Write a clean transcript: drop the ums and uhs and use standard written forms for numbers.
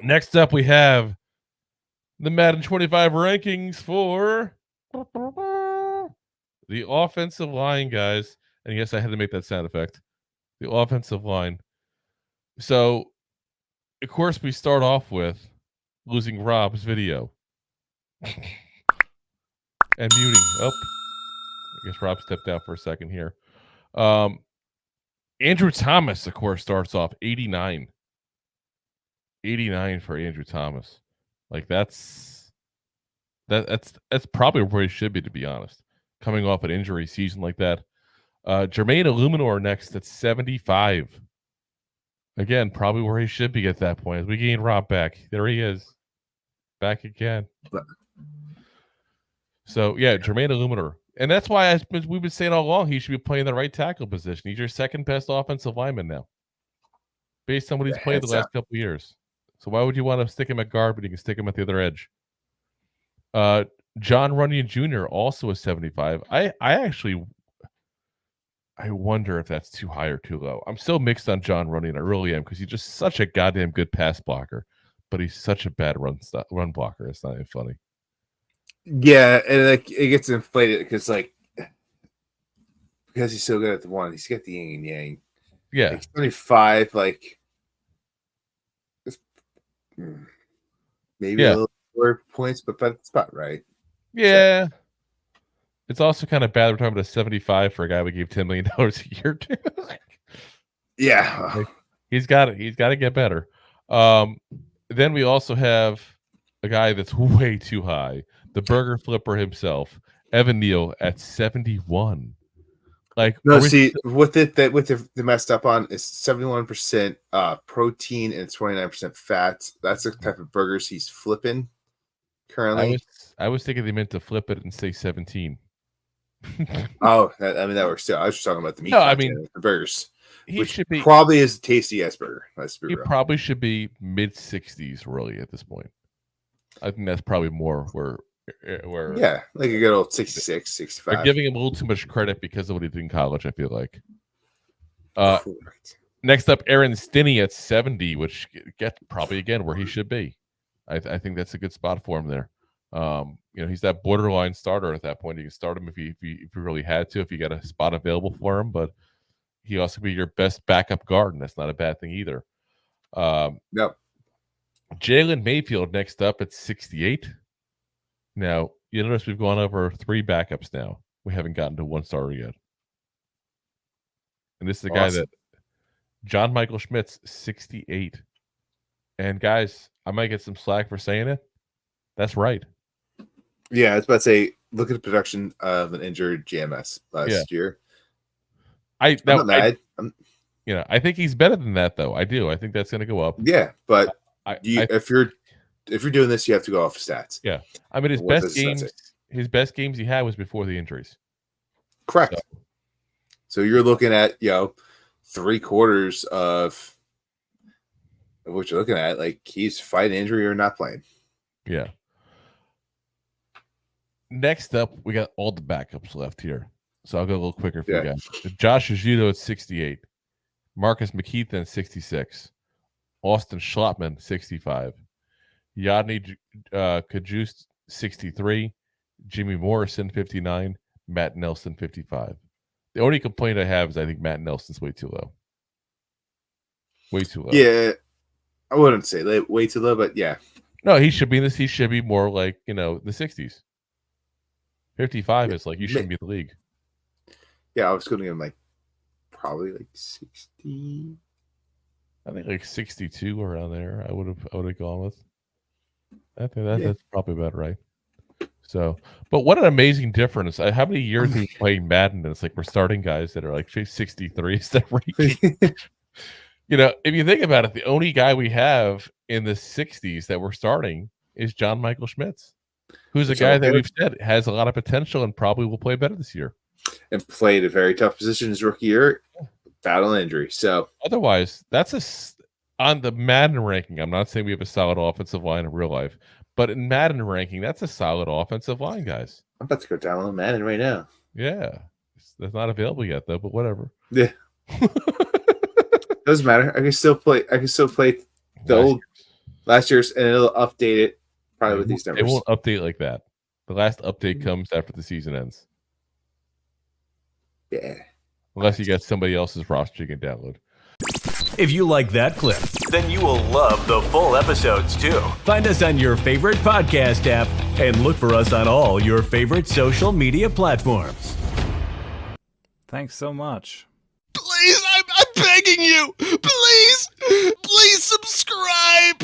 Next up, we have the Madden 25 rankings for the offensive line, guys. And yes, I had to make that sound effect. The offensive line. So, of course, we start off with losing Rob's video and muting. Oh, I guess Rob stepped out for a second here. Andrew Thomas, of course, starts off 89. 89 for Andrew Thomas. Like that's probably where he should be, to be honest. Coming off an injury season like that. Jermaine Eluemunor next at 75. Again, probably where he should be at that point. As we gain Rob back. There he is. Back again. So yeah, Jermaine Eluemunor. And that's why we've been saying all along he should be playing the right tackle position. He's your second best offensive lineman now. Based on what he's played the last couple of years. So why would you want to stick him at guard, but you can stick him at the other edge? John Runyan Jr. also a 75. I wonder if that's too high or too low. I'm still mixed on John Runyan. I really am, because he's just such a goddamn good pass blocker, but he's such a bad run blocker. It's not even funny. Yeah, and like it gets inflated because he's so good at the one, he's got the yin and yang. Yeah, like 75, like maybe a little more points, but that's about right. Yeah. So, it's also kind of bad we're talking about a 75 for a guy we gave $10 million a year to. Yeah. Like, he's got to get better. Then we also have a guy that's way too high. The burger flipper himself, Evan Neal at 71. Like, no, see, with the messed up on is 71% protein and 29% fats. That's the type of burgers he's flipping currently. I was thinking they meant to flip it and say 17. Oh, that works too. I was just talking about the meat. No, I mean the burgers. He should be probably as tasty as burger. He probably should be mid 60s really at this point. I think that's probably more where yeah, like a good old 66, 65. They're giving him a little too much credit because of what he did in college, I feel like. Next up, Aaron Stinnie at 70, which gets probably again where he should be. I think that's a good spot for him there. He's that borderline starter at that point. You can start him if you really had to, if you got a spot available for him, but he also be your best backup guard, and that's not a bad thing either. No. Jaylen Mayfield next up at 68. Now, you notice we've gone over 3 backups now. We haven't gotten to 1 starter yet. And this is the guy that John Michael Schmitz, 68. And guys, I might get some slack for saying it. That's right. Yeah, I was about to say, look at the production of an injured JMS last year. I think he's better than that, though. I do. I think that's going to go up. Yeah, but if you're doing this, you have to go off stats. Yeah, I mean his best games he had was before the injuries. Correct. So you're looking at 3/4 of what you're looking at. Like he's fighting injury or not playing. Yeah. Next up, we got all the backups left here. So I'll go a little quicker for you guys. Josh Ezeudu at 68. Marcus McKethan, 66. Austin Schlottman, 65. Yodny Cajuste, 63. Jimmy Morrison, 59. Matt Nelson, 55. The only complaint I have is I think Matt Nelson's way too low. Way too low. Yeah. I wouldn't say way too low, but yeah. No, he should be in this. He should be more like, the 60s. 55 is like you shouldn't be in the league. Yeah, I was going to give him probably 60. I think 62 around there. I would have gone with. I think that's probably about right. So, but what an amazing difference! How many years we playing Madden? And it's like we're starting guys that are 63 instead of if you think about it, the only guy we have in the 60s that we're starting is John Michael Schmitz, who's a guy that we've said has a lot of potential and probably will play better this year. And played a very tough position his rookie year, battle injury. So otherwise, that's on the Madden ranking. I'm not saying we have a solid offensive line in real life, but in Madden ranking, that's a solid offensive line, guys. I'm about to go download Madden right now. Yeah, that's not available yet though, but whatever. Yeah, doesn't matter. I can still play the old Last year's, and it'll update it probably with these numbers. It won't update like that. The last update comes after the season ends. Yeah. Unless you got somebody else's roster you can download. If you like that clip, then you will love the full episodes too. Find us on your favorite podcast app and look for us on all your favorite social media platforms. Thanks so much. Please, I'm begging you. Please subscribe.